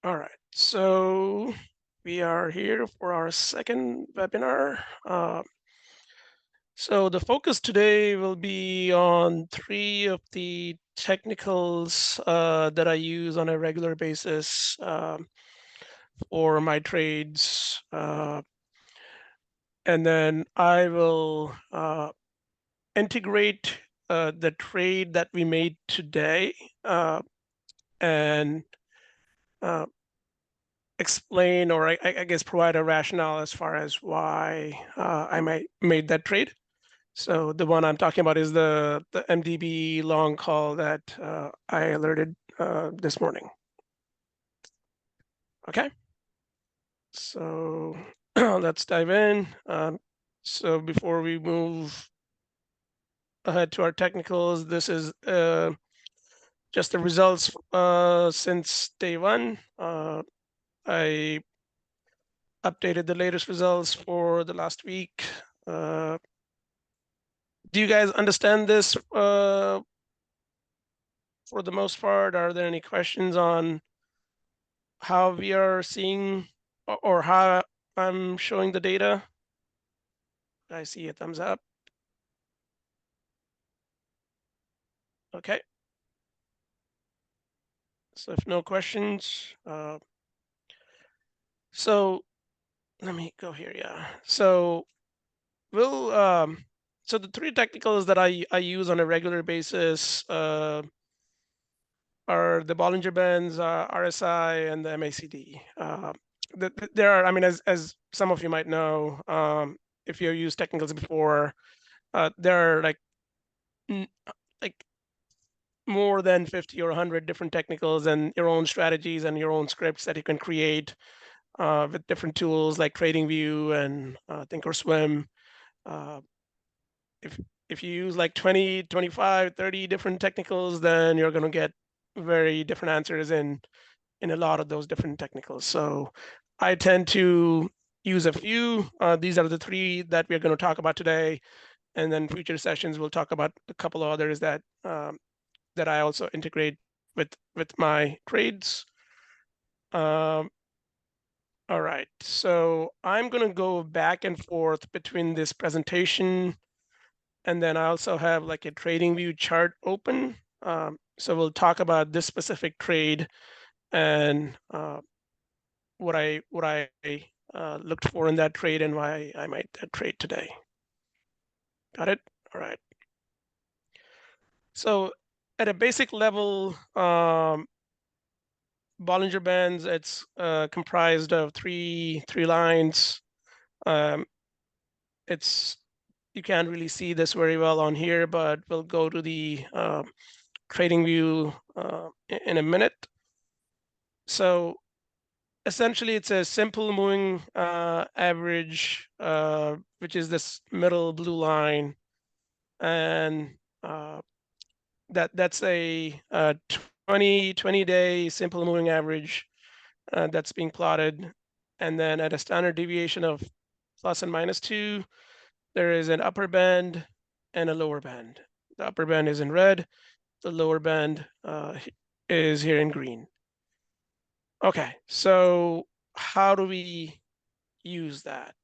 All right, so we are here for our second webinar. So the focus today will be on three of the technicals that I use on a regular basis for my trades. And then I will integrate the trade that we made today and uh, explain, or I guess provide a rationale as far as why I made that trade. So the one I'm talking about is the MDB long call that I alerted this morning. Okay, so let's dive in. So before we move ahead to our technicals, this is just the results since day one. I updated the latest results for the last week. Do you guys understand this for the most part? Are there any questions on how we are seeing or how I'm showing the data? I see a thumbs up. Okay. So if no questions, so let me go here. Yeah. So we'll so the three technicals that I use on a regular basis are the Bollinger Bands, RSI, and the MACD. There are, I mean, as some of you might know, if you've used technicals before, there are like more than 50 or 100 different technicals and your own strategies and your own scripts that you can create with different tools like TradingView and Thinkorswim. Uh, if if you use like 20, 25, 30 different technicals, then you're going to get very different answers in a lot of those different technicals. So I tend to use a few. These are the three that we're going to talk about today, and then future sessions we'll talk about a couple of others that that I also integrate with my trades. Um, all right, so I'm going to go back and forth between this presentation, and then I also have like a TradingView chart open. So we'll talk about this specific trade and what I looked for in that trade and why I made that trade today. Got it? All right. So at a basic level, Bollinger Bands, it's comprised of three lines. Um, it's you can't really see this very well on here, but we'll go to the trading view in a minute. So essentially, it's a simple moving average, which is this middle blue line, and that's a 20-day simple moving average that's being plotted. And then at a standard deviation of plus and minus 2, there is an upper band and a lower band. The upper band is in red. The lower band is here in green. Okay, so how do we use that?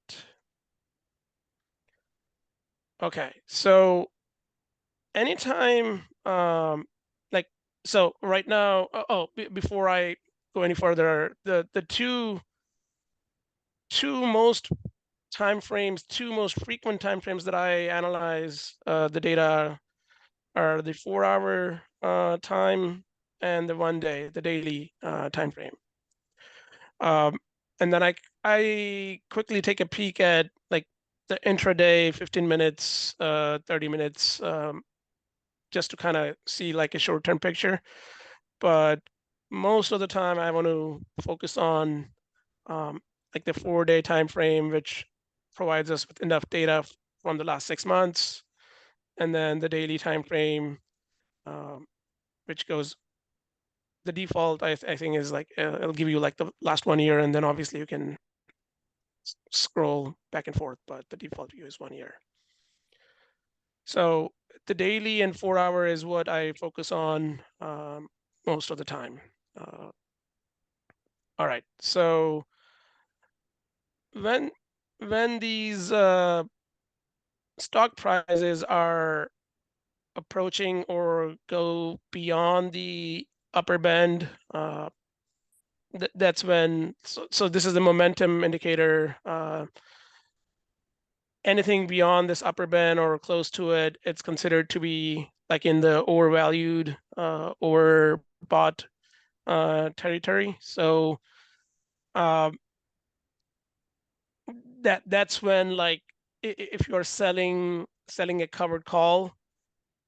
Okay, so anytime, like, so right now, before I go any further, the two most two most frequent time frames that I analyze the data are the 4-hour time and the 1 day, the daily time frame. And then I quickly take a peek at like the intraday 15 minutes, 30 minutes, just to kind of see like a short-term picture. But most of the time I want to focus on like the 4-day time frame, which provides us with enough data from the last 6 months, and then the daily time frame, which goes the default I think is like it'll give you like the last 1 year, and then obviously you can scroll back and forth, but the default view is 1 year. So the daily and 4-hour is what I focus on most of the time. All right. So when these stock prices are approaching or go beyond the upper band, that's when. So this is the momentum indicator. Anything beyond this upper band or close to it, it's considered to be like in the overvalued, overbought territory. So um, that's when, like, if you're selling a covered call,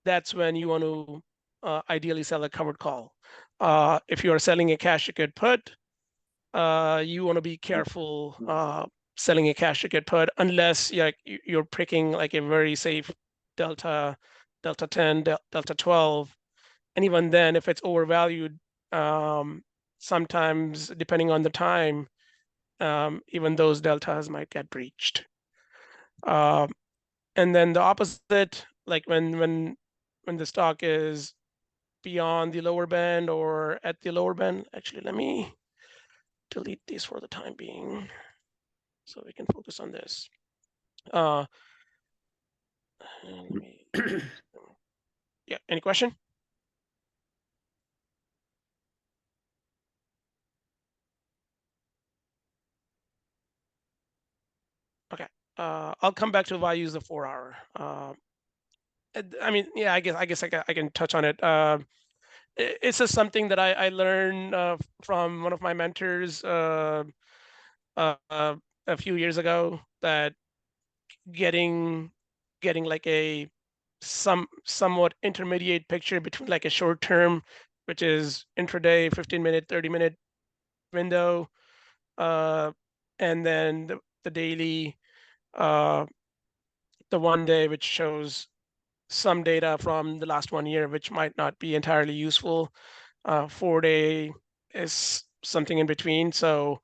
that's when you want to ideally sell a covered call. If you're selling a cash ticket put, you want to be careful selling a cash ticket put unless you're picking like a very safe delta, delta 10, delta 12, and even then, if it's overvalued, sometimes depending on the time, even those deltas might get breached. Um, and then the opposite, like when the stock is beyond the lower band or at the lower band. Actually, let me delete these for the time being so we can focus on this. Let me, yeah, any question? Okay. I'll come back to if I use the 4 hour. I mean, yeah, I can touch on it. It's just something that I learned from one of my mentors uh, a few years ago, that getting like a somewhat intermediate picture between like a short term, which is intraday, 15-minute, 30-minute window, uh, and then the daily, uh, the 1 day, which shows some data from the last 1 year, which might not be entirely useful. 4 day is something in between. So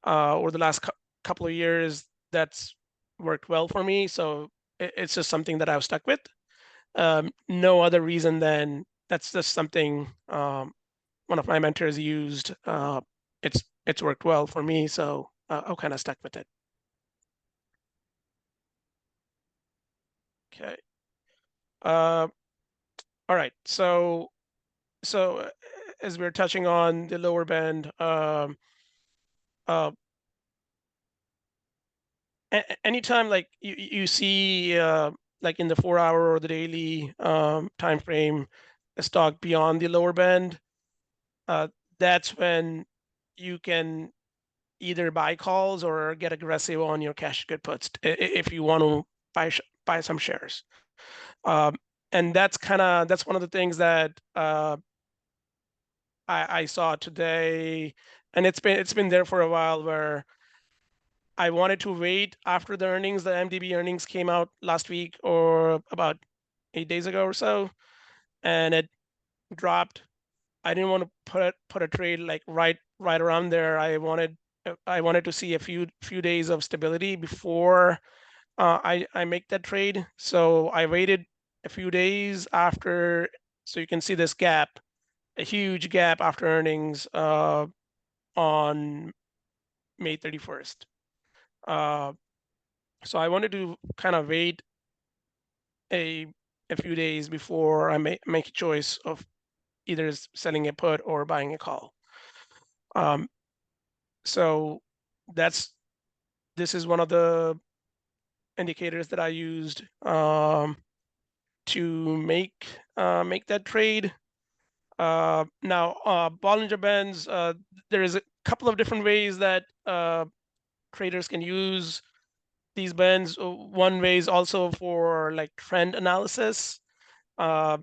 over the last couple of years, that's worked well for me. So it's just something that I was stuck with. No other reason than that's just something one of my mentors used. It's worked well for me, so I'm kind of stuck with it. Okay. Uh, all right. So as we're touching on the lower band, uh, anytime like you see like in the 4 hour or the daily time frame, a stock beyond the lower band, uh, that's when you can either buy calls or get aggressive on your cash good puts if you want to buy some shares. Um, and that's one of the things that I saw today, and it's been there for a while, where I wanted to wait after the earnings. The MDB earnings came out last week or about 8 days ago or so, and it dropped. I didn't want to put a trade like right around there. I wanted to see a few days of stability before I make that trade. So I waited a few days after, so you can see this gap, a huge gap after earnings on May 31st. So I wanted to kind of wait a few days before I make a choice of either selling a put or buying a call. So that's this is one of the indicators that I used to make that trade. Now, Bollinger Bands, there is a couple of different ways that traders can use these bands. One way is also for like trend analysis. Uh,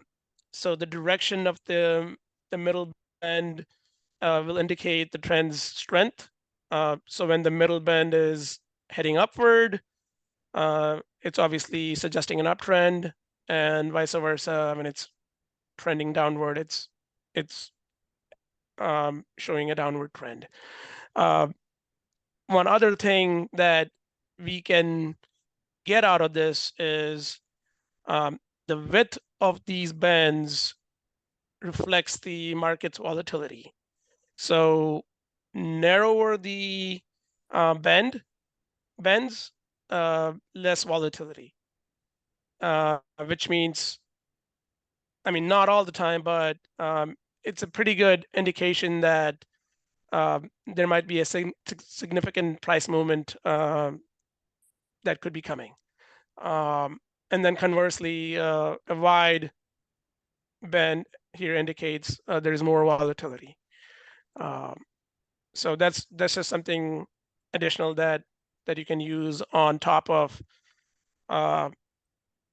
so the direction of the middle band will indicate the trend's strength. So when the middle band is heading upward, it's obviously suggesting an uptrend, and vice versa. When it's trending downward, it's showing a downward trend. Uh, One other thing that we can get out of this is the width of these bands reflects the market's volatility. So narrower the bends, less volatility, which means, I mean, not all the time, but it's a pretty good indication that there might be a significant price movement that could be coming. And then conversely, a wide band here indicates there's more volatility. So that's just something additional that you can use on top of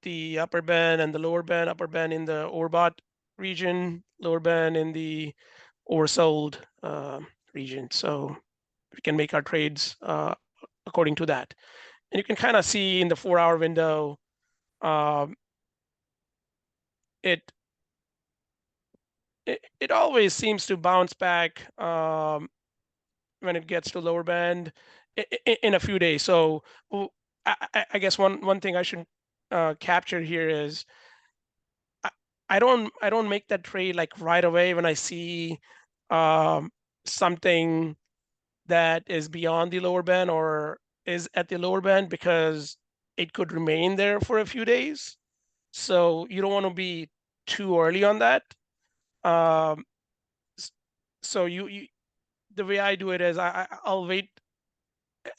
the upper band and the lower band. Upper band in the overbought region, lower band in the oversold region. So we can make our trades according to that. And you can kind of see in the 4-hour window, it always seems to bounce back when it gets to lower band in a few days. So I guess one thing I should capture here is I don't make that trade like right away when I see something that is beyond the lower band or is at the lower band, because it could remain there for a few days. So you don't want to be too early on that. So the way I do it is I'll wait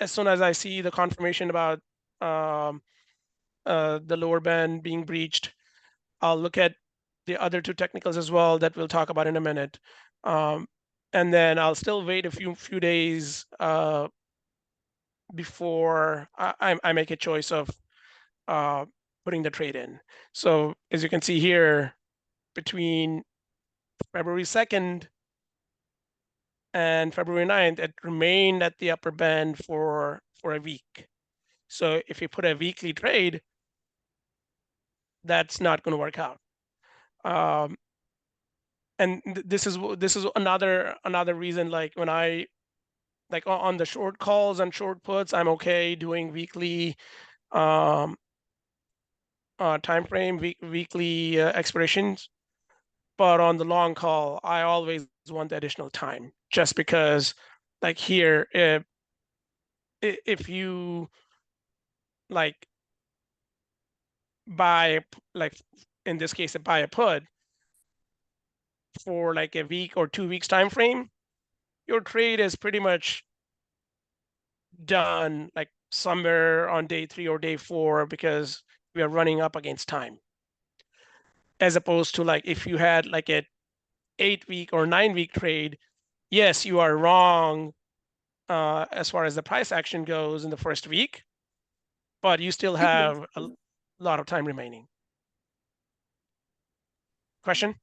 as soon as I see the confirmation about the lower band being breached. I'll look at the other two technicals as well that we'll talk about in a minute, and then I'll still wait a few days before I make a choice of putting the trade in. So as you can see here, between February 2nd and February 9th, it remained at the upper band for a week. So if you put a weekly trade, that's not going to work out. And this is another reason, like when I like on the short calls and short puts, I'm okay doing weekly time frame, weekly expirations. But on the long call, I always want the additional time, just because, like here, if you like buy, like in this case, buy a put for like a week or 2 weeks time frame, your trade is pretty much done like somewhere on day 3 or day 4, because we are running up against time. As opposed to like if you had like a 8-week or 9-week trade, yes, you are wrong as far as the price action goes in the first week, but you still have a lot of time remaining. Question?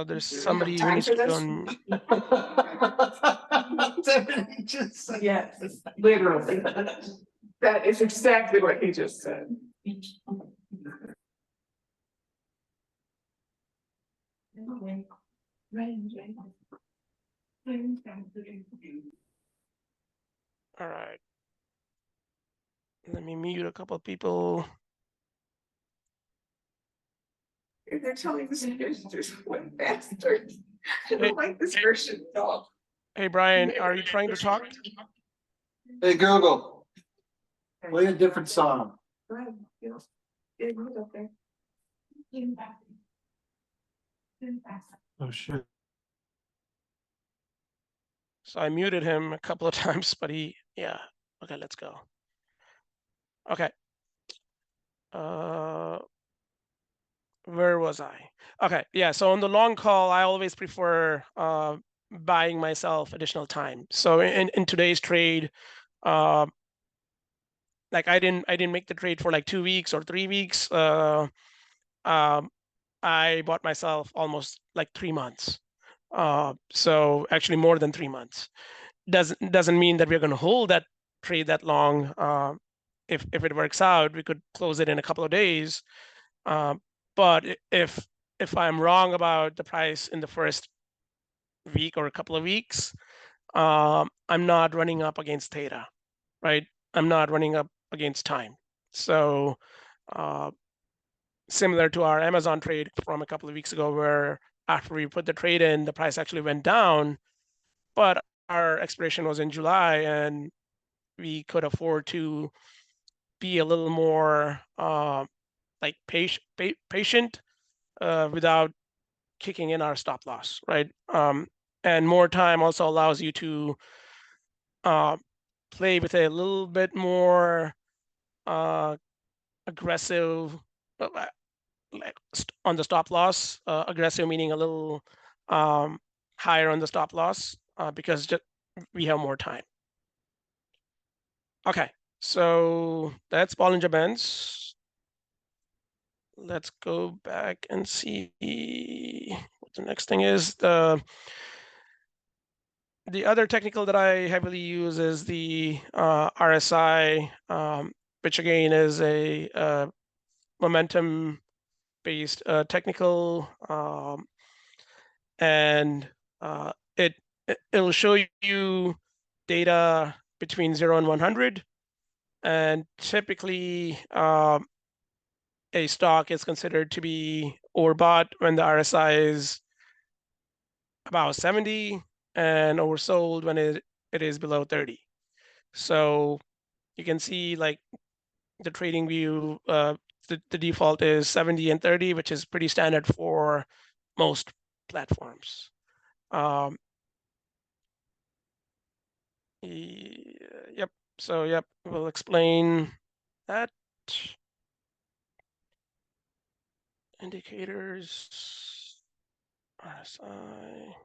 There's somebody who needs to go on. Yes, literally. That is exactly what he just said. All right. Let me mute a couple of people. They're telling this fish just went faster. I don't like this version at all. Hey, Brian, are you trying to talk? Hey, Google, play a different song. Go ahead. Yeah, move up there. Oh, shit. So I muted him a couple of times, but yeah. Okay, let's go. Okay. Where was I? Okay, yeah. So on the long call, I always prefer buying myself additional time. So in today's trade, like I didn't make the trade for like 2 weeks or 3 weeks. I bought myself almost like 3 months. So actually more than 3 months. Doesn't mean that we're going to hold that trade that long. If it works out, we could close it in a couple of days. But if I'm wrong about the price in the first week or a couple of weeks, I'm not running up against theta, right? I'm not running up against time. So similar to our Amazon trade from a couple of weeks ago, where after we put the trade in, the price actually went down, but our expiration was in July, and we could afford to be a little more like patient without kicking in our stop loss, right? And more time also allows you to play with a little bit more aggressive like on the stop loss. Aggressive meaning a little higher on the stop loss because we have more time. Okay, so that's Bollinger Bands. Let's go back and see what the next thing is. The other technical that I heavily use is the RSI, which again is a momentum-based technical, and it'll show you data between 0 and 100, and typically a stock is considered to be overbought when the RSI is about 70 and oversold when it is below 30. So you can see like the trading view, the default is 70 and 30, which is pretty standard for most platforms. Yep. So yep, we'll explain that. Indicators, RSI.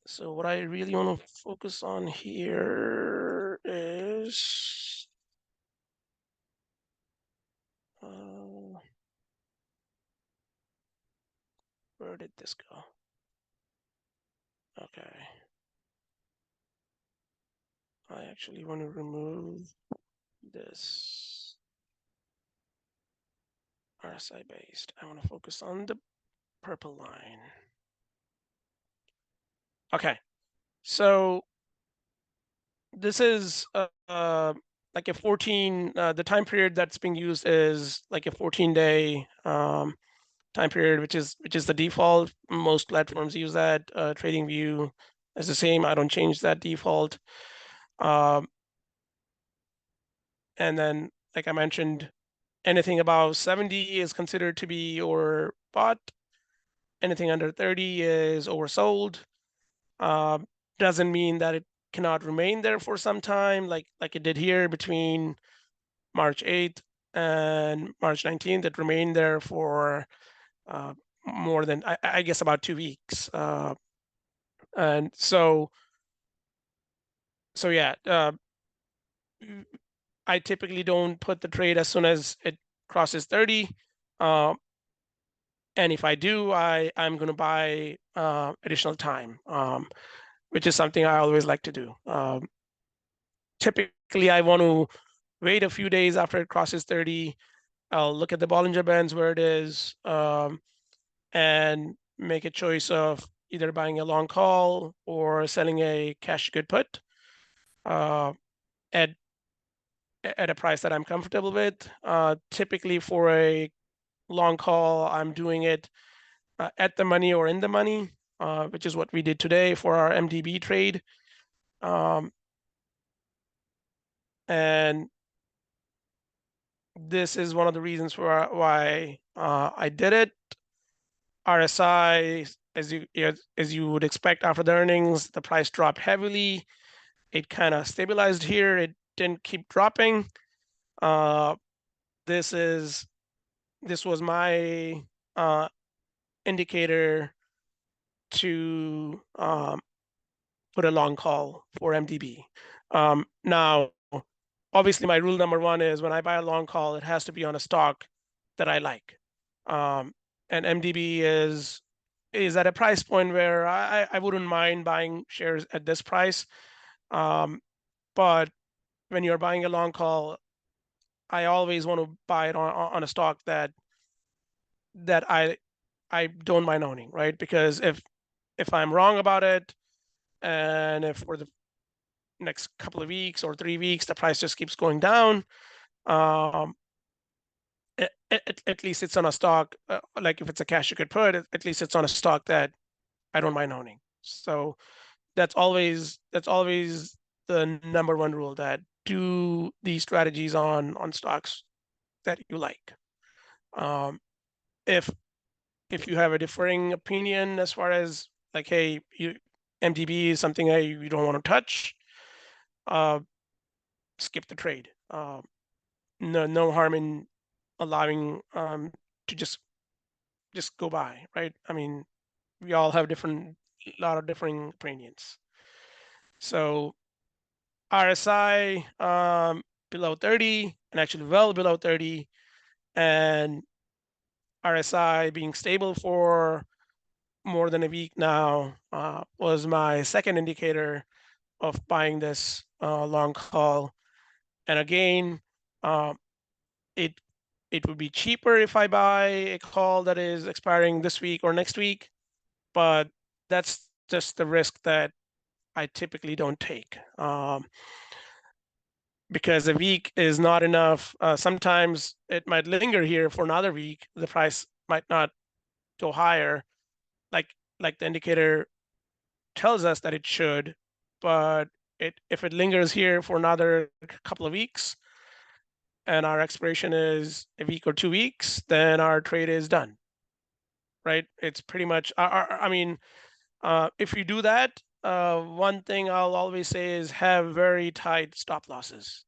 So what I really want to focus on here is where did this go? Okay. I actually want to remove this RSI based. I want to focus on the purple line. Okay. So this is like a 14, the time period that's being used is like a 14-day time period, which is the default. Most platforms use that. TradingView is the same. I don't change that default. And then, like I mentioned, anything above 70 is considered to be overbought. Anything under 30 is oversold. Doesn't mean that it cannot remain there for some time, like it did here between March 8th and March 19th. It remained there for more than, I guess, about 2 weeks. And so yeah, I typically don't put the trade as soon as it crosses 30. And if I do, I'm going to buy additional time, which is something I always like to do. Typically, I want to wait a few days after it crosses 30. I'll look at the Bollinger Bands where it is, and make a choice of either buying a long call or selling a cash good put at a price that I'm comfortable with. Typically, for a long call, I'm doing it at the money or in the money, which is what we did today for our MDB trade. And this is one of the reasons for why I did it. RSI, as you would expect after the earnings, the price dropped heavily. It kind of stabilized here. It didn't keep dropping. This was my indicator to put a long call for MDB. Now, obviously, my rule number one is when I buy a long call, it has to be on a stock that I like. And MDB is at a price point where I wouldn't mind buying shares at this price. But when you're buying a long call, I always want to buy it on a stock that I don't mind owning, right? Because if I'm wrong about it, and if for the next couple of weeks or 3 weeks the price just keeps going down, at least it's on a stock, like if it's a cash you could put, at least it's on a stock that I don't mind owning. So that's always the number one rule, that do these strategies on stocks that you like. Um, if if you have a differing opinion as far as like, hey, MDB is something that you don't want to touch, uh, skip the trade. No harm in allowing to just go by, right? I mean, we all have lot of differing opinions. So RSI below 30, and actually well below 30, and RSI being stable for more than a week now was my second indicator of buying this long call. And again, uh, it it would be cheaper if I buy a call that is expiring this week or next week, but that's just the risk that I typically don't take, because a week is not enough. Sometimes it might linger here for another week. The price might not go higher, like the indicator tells us that it should, but if it lingers here for another couple of weeks and our expiration is a week or 2 weeks, then our trade is done, right? It's pretty much, I mean, if you do that, one thing I'll always say is have very tight stop losses,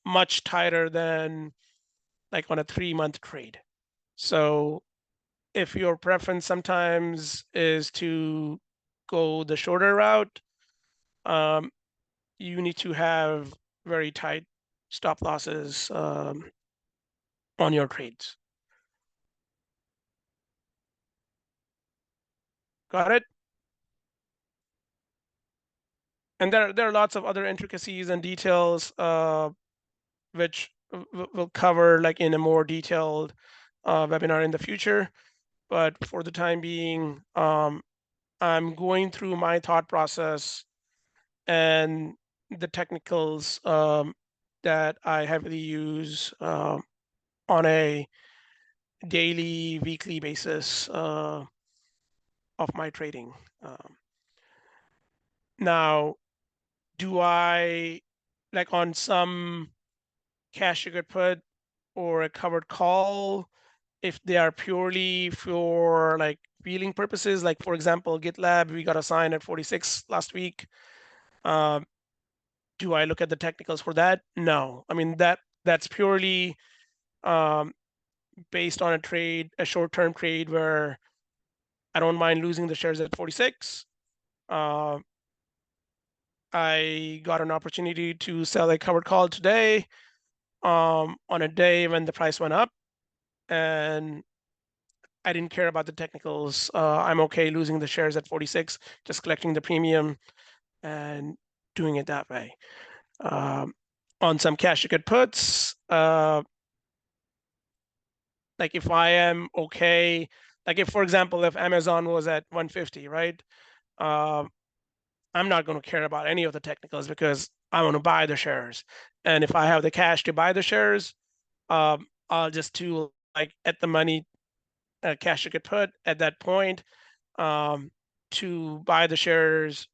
much tighter than like on a 3-month trade. So if your preference sometimes is to go the shorter route, um, you need to have very tight stop losses on your trades. Got it? And there are lots of other intricacies and details which we'll cover like in a more detailed webinar in the future. But for the time being, I'm going through my thought process and the technicals that I heavily use on a daily, weekly basis of my trading. Now, do I, like on some cash you could put or a covered call, if they are purely for like wheeling purposes, like for example, GitLab, we got a sign at 46 last week. Um, do I look at the technicals for that? No. I mean, that's purely um, based on a short-term trade where I don't mind losing the shares at 46. Uh, I got an opportunity to sell a covered call today on a day when the price went up, and I didn't care about the technicals. I'm okay losing the shares at 46, just collecting the premium and doing it that way. On some cash you could puts, like if I am okay, like if, for example, if Amazon was at 150, right? Uh, I'm not going to care about any of the technicals because I want to buy the shares. And if I have the cash to buy the shares, I'll just do like at the money cash you could put at that point um, to buy the shares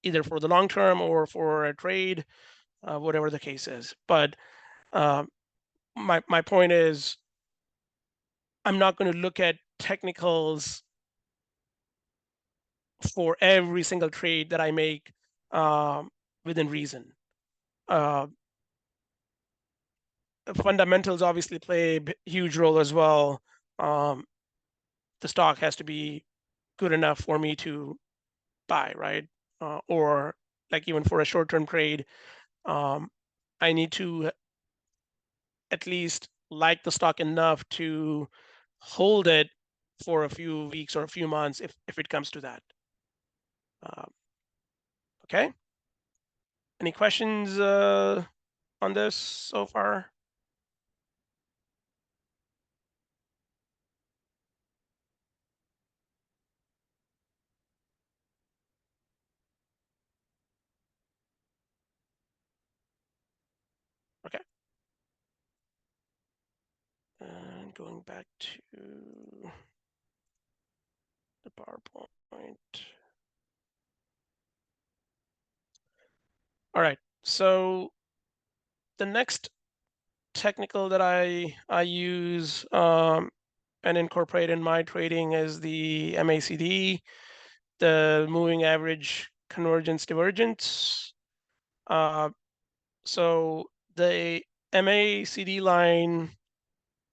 either for the long term or for a trade, whatever the case is. But um, my point is, I'm not going to look at technicals for every single trade that I make um, within reason. Uh, Fundamentals obviously play a huge role as well. Um, the stock has to be good enough for me to buy, right? Or like even for a short-term trade, um, I need to at least like the stock enough to hold it for a few weeks or a few months if it comes to that. Okay. Any questions on this so far? Okay. going back to the PowerPoint. All right, so the next technical that I use and incorporate in my trading is the MACD, the moving average convergence divergence. So the MACD line,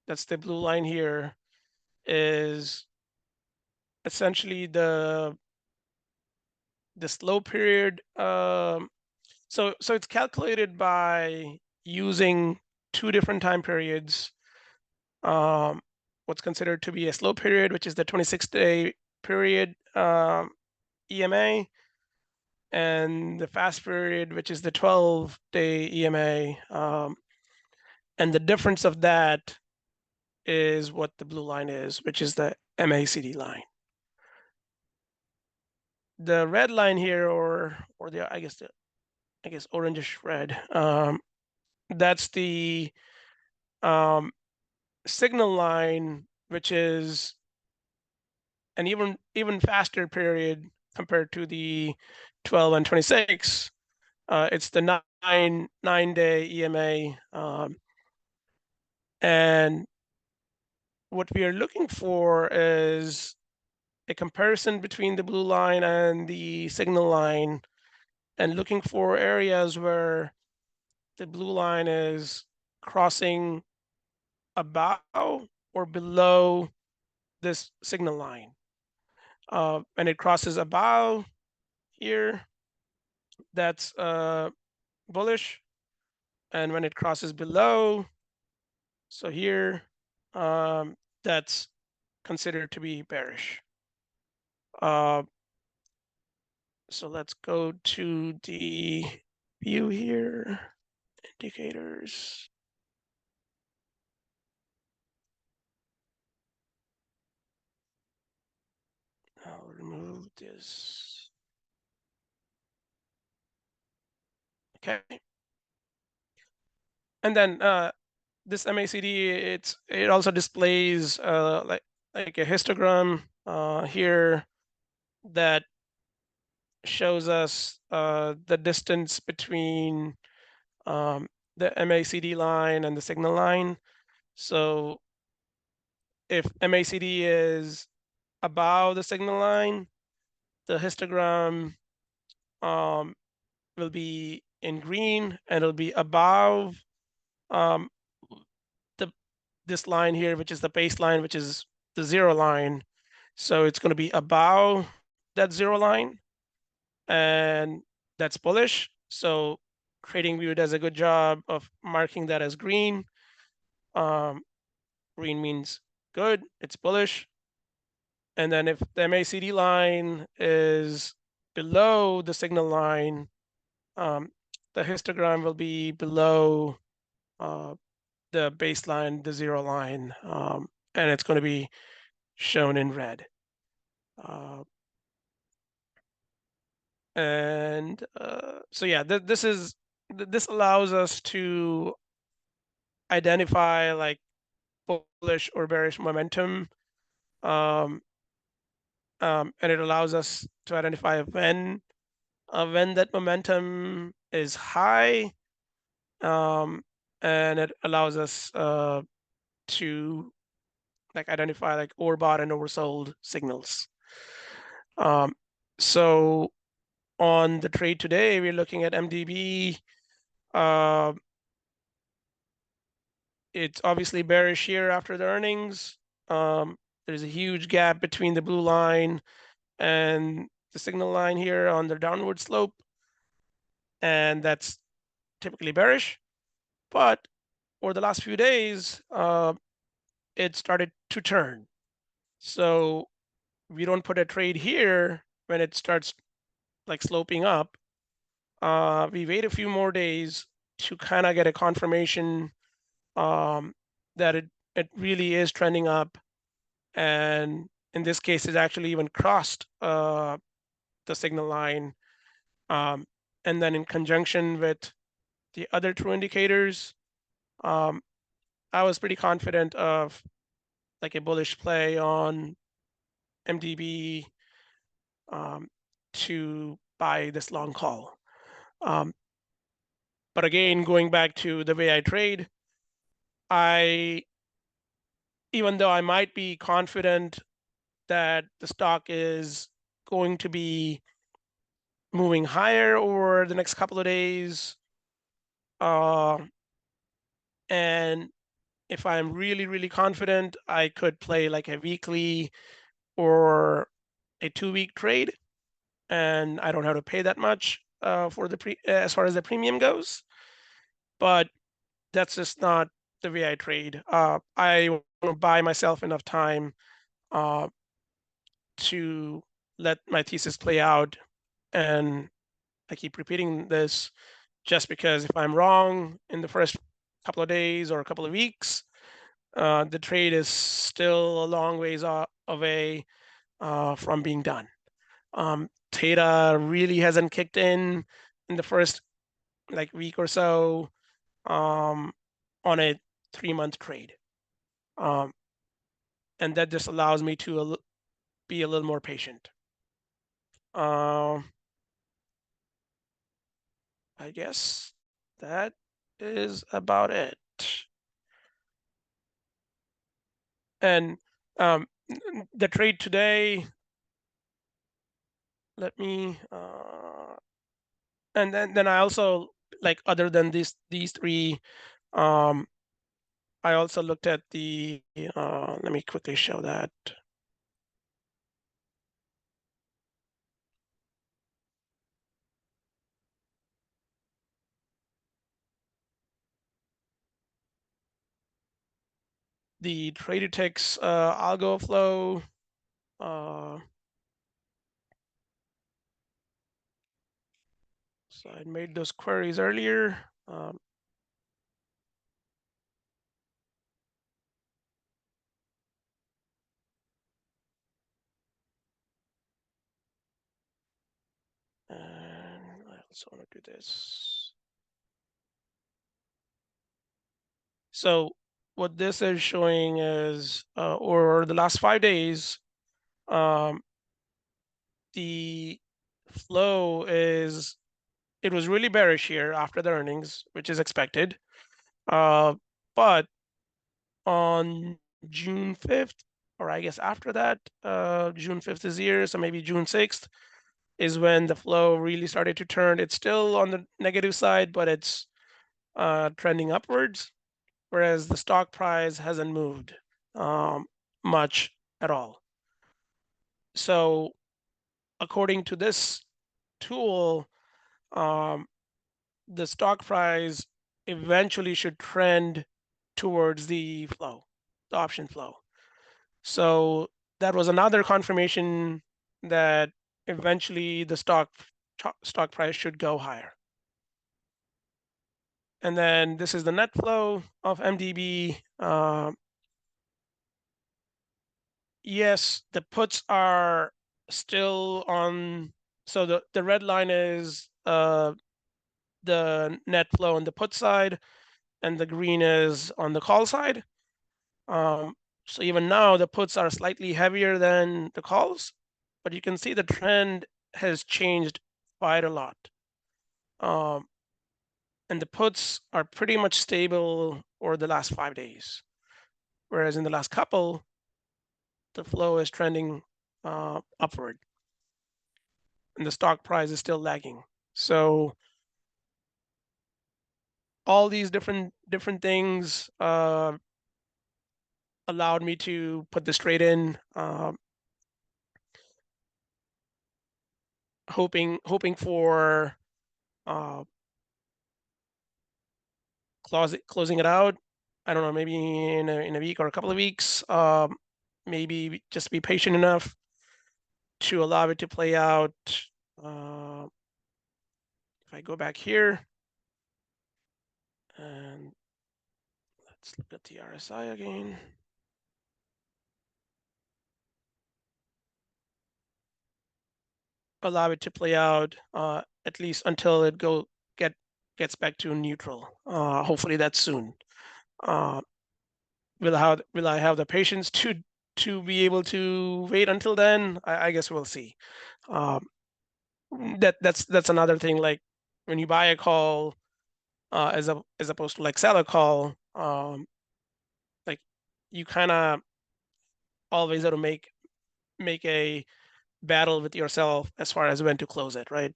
that's the blue line here, is essentially the slow period. So it's calculated by using two different time periods. What's considered to be a slow period, which is the 26-day period EMA, and the fast period, which is the 12-day EMA. And the difference of that is what the blue line is, which is the MACD line. The red line here, or the I guess orangish red, that's the signal line, which is an even faster period compared to the 12 and 26. It's the 9-day EMA, and what we are looking for is a comparison between the blue line and the signal line, and looking for areas where the blue line is crossing above or below this signal line. And it crosses above here, that's bullish. And when it crosses below, so here, that's considered to be bearish. So let's go to the view here, indicators. I'll remove this. Okay. And then this MACD, it also displays like a histogram here that shows us the distance between the MACD line and the signal line. So if MACD is above the signal line, the histogram will be in green, and it'll be above this line here, which is the baseline, which is the zero line. So it's going to be above that zero line, and that's bullish. So TradingView does a good job of marking that as green. Green means good, it's bullish. And then if the MACD line is below the signal line, the histogram will be below the baseline, the zero line, and it's going to be shown in red. So yeah, this allows us to identify like bullish or bearish momentum, and it allows us to identify when that momentum is high, and it allows us to like identify like overbought and oversold signals. So on the trade today, we're looking at MDB. It's obviously bearish here after the earnings. There's a huge gap between the blue line and the signal line here on the downward slope, and that's typically bearish. But over the last few days, it started to turn. So we don't put a trade here when it starts like sloping up. We wait a few more days to kind of get a confirmation that it really is trending up, and in this case, it actually even crossed the signal line, and then in conjunction with the other true indicators, I was pretty confident of like a bullish play on MDB to buy this long call. But again, going back to the way I trade, even though I might be confident that the stock is going to be moving higher over the next couple of days, and if I'm really, really confident, I could play like a weekly or a 2-week trade, and I don't have to pay that much for the as far as the premium goes. But that's just not the way I trade. I want to buy myself enough time to let my thesis play out, and I keep repeating this just because if I'm wrong in the first couple of days or a couple of weeks, the trade is still a long ways away from being done. Theta really hasn't kicked in the first like week or so on a 3-month trade. And that just allows me to be a little more patient. I guess that is about it. And the trade today, let me, and then I also, like, other than these three, I also looked at the, let me quickly show that. The Trader Tech's algo flow. So I made those queries earlier. And I also want to do this. So what this is showing is, or the last 5 days, the flow is, it was really bearish here after the earnings, which is expected. But on June 5th, or I guess after that, June 5th is here, so maybe June 6th is when the flow really started to turn. It's still on the negative side, but it's trending upwards, whereas the stock price hasn't moved much at all. So according to this tool, the stock price eventually should trend towards the flow, the option flow. So that was another confirmation that eventually the stock price should go higher. And then this is the net flow of MDB. Yes, the puts are still on. So the red line is the net flow on the put side, and the green is on the call side. So even now the puts are slightly heavier than the calls, but you can see the trend has changed quite a lot. And the puts are pretty much stable over the last 5 days, whereas in the last couple, the flow is trending upward, and the stock price is still lagging. So all these different things allowed me to put this trade in, hoping for closing it out. I don't know, maybe in a week or a couple of weeks. Maybe just be patient enough to allow it to play out. If I go back here and let's look at the RSI again. Allow it to play out at least until it gets back to neutral. Hopefully that's soon. will I have the patience to be able to wait until then? I guess we'll see. Um, that's another thing. Like when you buy a call, as opposed to like sell a call, like you kind of always have to make a battle with yourself as far as when to close it, right?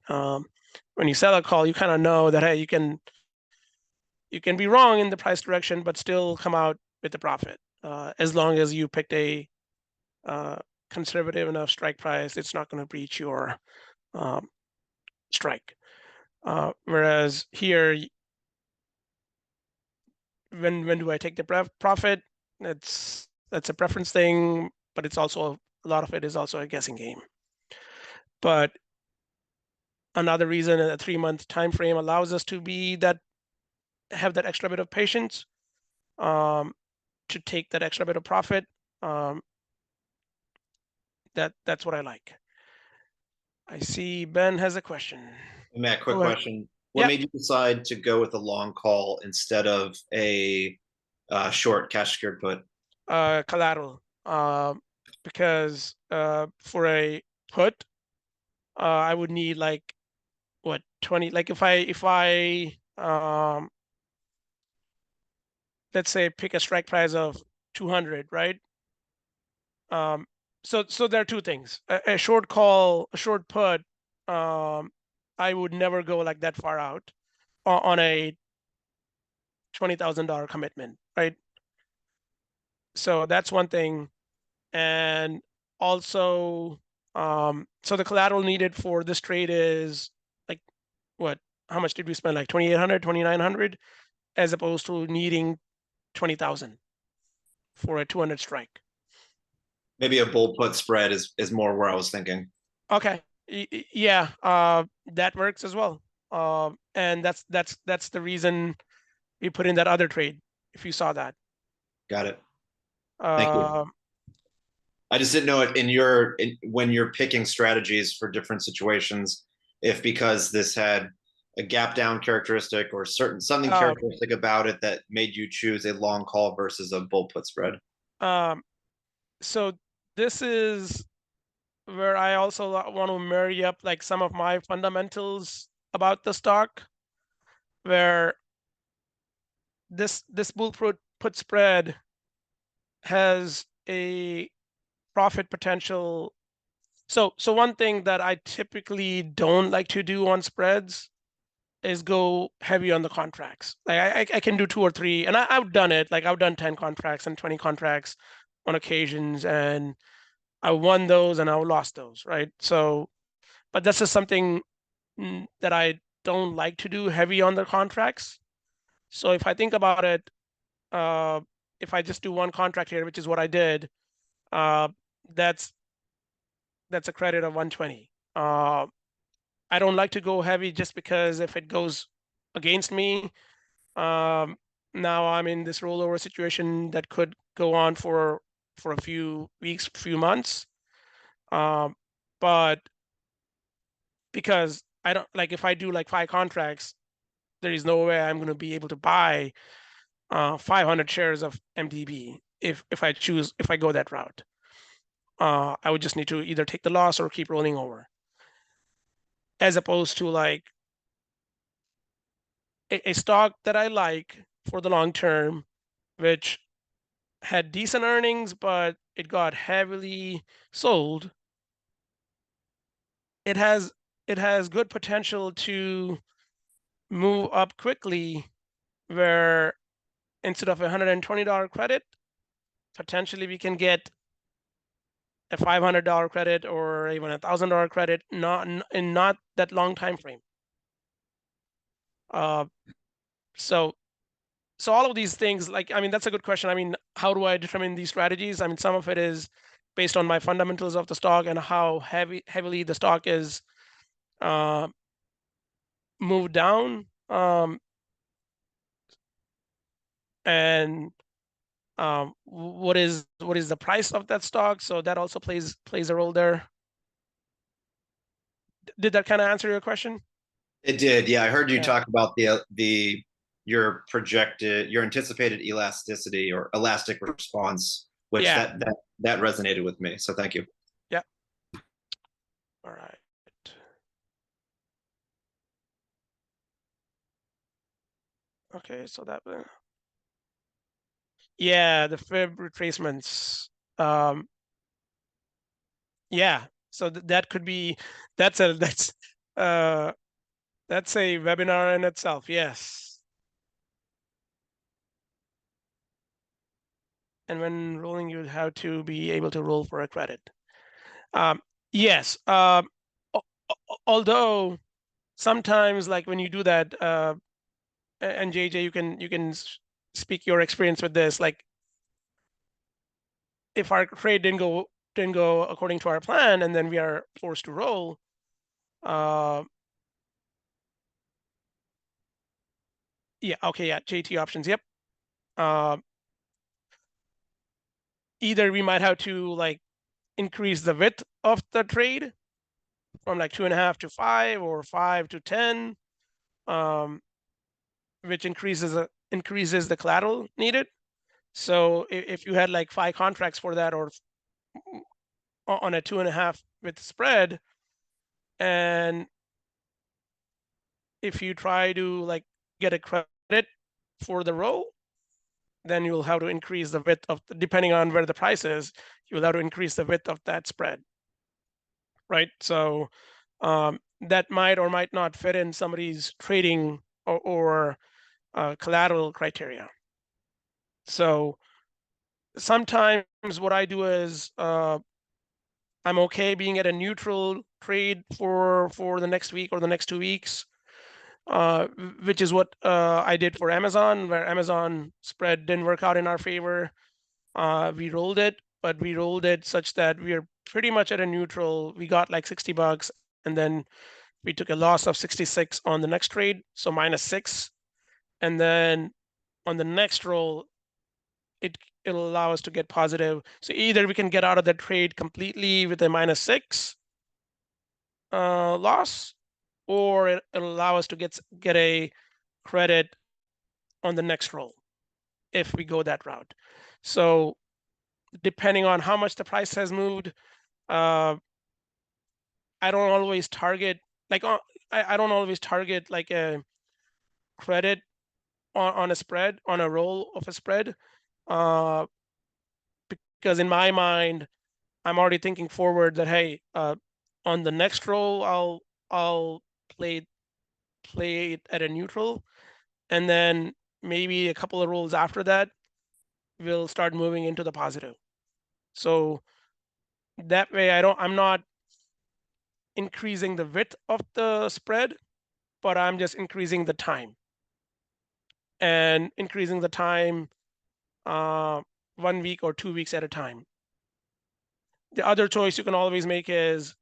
When you sell a call, you kind of know that hey, you can be wrong in the price direction, but still come out with a profit, as long as you picked a uh, conservative enough strike price. It's not going to breach your um, strike. Whereas here, when do I take the profit? That's a preference thing, but it's also a lot of it is also a guessing game. But another reason a 3-month time frame allows us to have that extra bit of patience, um, to take that extra bit of profit. Um, that's what I like. I see Ben has a question. Hey, Matt, quick Go ahead. question. What Yeah. made you decide to go with a long call instead of a short cash secured put? Collateral, because for a put, I would need like what 20. Like if I let's say pick a strike price of 200, right? So there are two things. A short call, a short put, I would never go like that far out on a $20,000 commitment, right? So that's one thing. And also, so the collateral needed for this trade is like what? How much did we spend? Like 2,800, 2,900, as opposed to needing 20,000 for a 200 strike. Maybe a bull put spread is more where I was thinking. Okay. Yeah, that works as well. And that's the reason we put in that other trade, if you saw that. Got it. Thank you. I just didn't know it when you're picking strategies for different situations, if because this had a gap down characteristic or something characteristic about it that made you choose a long call versus a bull put spread. So this is where I also want to marry up like some of my fundamentals about the stock, where this bull put spread has a profit potential. So one thing that I typically don't like to do on spreads is go heavy on the contracts. Like I can do 2 or 3, and I've done it. Like I've done 10 contracts and 20 contracts on occasions, and I won those and I lost those, right? So, but this is something that I don't like to do heavy on the contracts. So if I think about it, if I just do one contract here, which is what I did, uh, that's a credit of 120. I don't like to go heavy just because if it goes against me, now I'm in this rollover situation that could go on for a few weeks, few months. But because I don't like, if I do like 5 contracts, there is no way I'm going to be able to buy 500 shares of MDB if I go that route. I would just need to either take the loss or keep rolling over, as opposed to like a stock that I like for the long term, which had decent earnings, but it got heavily sold. It has good potential to move up quickly, where instead of a $120 credit, potentially we can get a $500 credit or even a $1,000 credit, in not that long time frame. So all of these things, like, I mean, that's a good question. I mean, how do I determine these strategies? I mean, some of it is based on my fundamentals of the stock and how heavily the stock is moved down, and what is the price of that stock. So that also plays a role there. Did that kind of answer your question? It did. Yeah, I heard you Yeah. talk about the your anticipated elasticity or elastic response, which Yeah. that resonated with me. So thank you. Yeah. All right. Okay, so that yeah, the fib retracements. Yeah, so that could be that's a that's a webinar in itself. Yes. And when rolling, you have to be able to roll for a credit. Yes. Although sometimes, like when you do that, and JJ, you can speak your experience with this. Like, if our trade didn't go according to our plan, and then we are forced to roll. Yeah. Okay. Yeah. JT options. Yep. Either we might have to like increase the width of the trade from like 2.5 to 5 or 5 to 10, which increases the collateral needed. So if you had like 5 contracts for that, or on a 2.5 with spread, and if you try to like get a credit for the roll, then you'll have to increase the width of depending on where the price is, you'll have to increase the width of that spread, right? So that might or might not fit in somebody's trading or collateral criteria. So sometimes what I do is I'm okay being at a neutral trade for the next week or the next 2 weeks, which is what I did for Amazon, where Amazon spread didn't work out in our favor. We rolled it, but we rolled it such that we are pretty much at a neutral. We got like $60, and then we took a loss of 66 on the next trade, so -6. And then on the next roll, it'll allow us to get positive. So either we can get out of the trade completely with a -6 loss, or it'll allow us to get a credit on the next roll if we go that route. So depending on how much the price has moved, I don't always target like I don't always target like a credit on a spread, on a roll of a spread, because in my mind I'm already thinking forward that, hey, on the next roll I'll play it at a neutral, and then maybe a couple of rolls after that we'll start moving into the positive. So that way I'm not increasing the width of the spread, but I'm just increasing the time, and increasing the time 1 week or 2 weeks at a time. The other choice you can always make is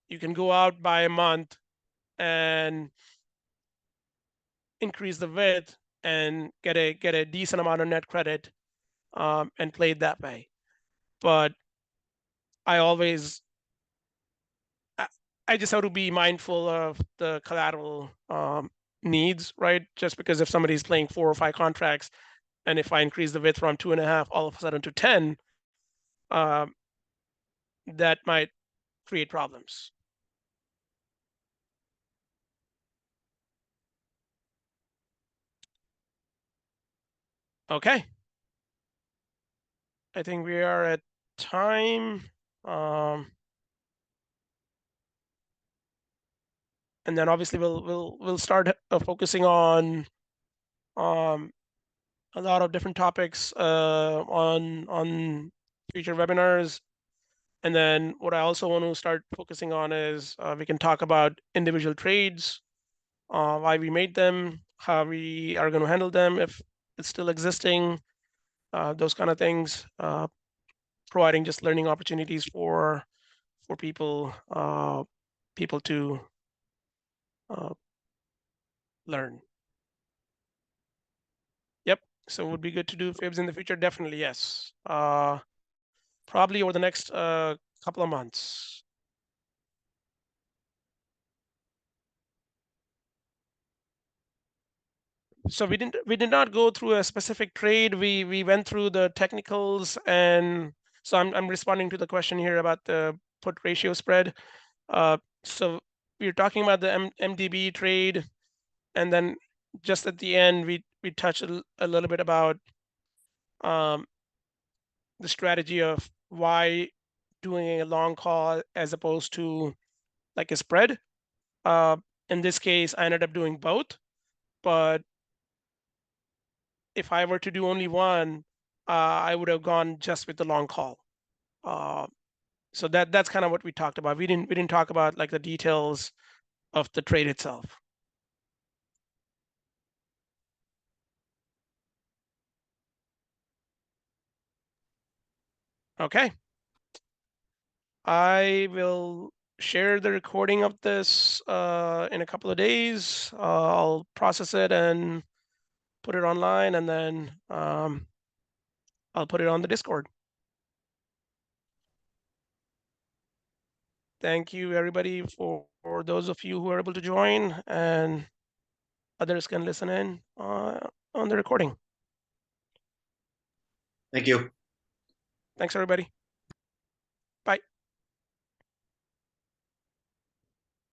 you can go out by a month and increase the width and get a decent amount of net credit, and play it that way. But I always I just have to be mindful of the collateral needs, right? Just because if somebody's playing 4 or 5 contracts, and if I increase the width from 2.5 all of a sudden to 10, that might create problems. Okay. I think we are at time. And then obviously we'll start focusing on a lot of different topics on future webinars. And then what I also want to start focusing on is we can talk about individual trades, why we made them, how we are going to handle them if it's still existing, those kind of things, providing just learning opportunities for people to learn. Yep. So it would be good to do fibs in the future. Definitely, yes. Probably over the next couple of months. So we did not go through a specific trade. We went through the technicals, and so I'm responding to the question here about the put ratio spread. So we were talking about the MDB trade, and then just at the end we touched a little bit about the strategy of why doing a long call as opposed to like a spread. In this case, I ended up doing both, but if I were to do only one, I would have gone just with the long call. So that's kind of what we talked about. We didn't talk about like the details of the trade itself. Okay. I will share the recording of this in a couple of days. I'll process it and put it online, and then I'll put it on the Discord. Thank you, everybody, for those of you who are able to join, and others can listen in on the recording. Thank you. Thanks, everybody.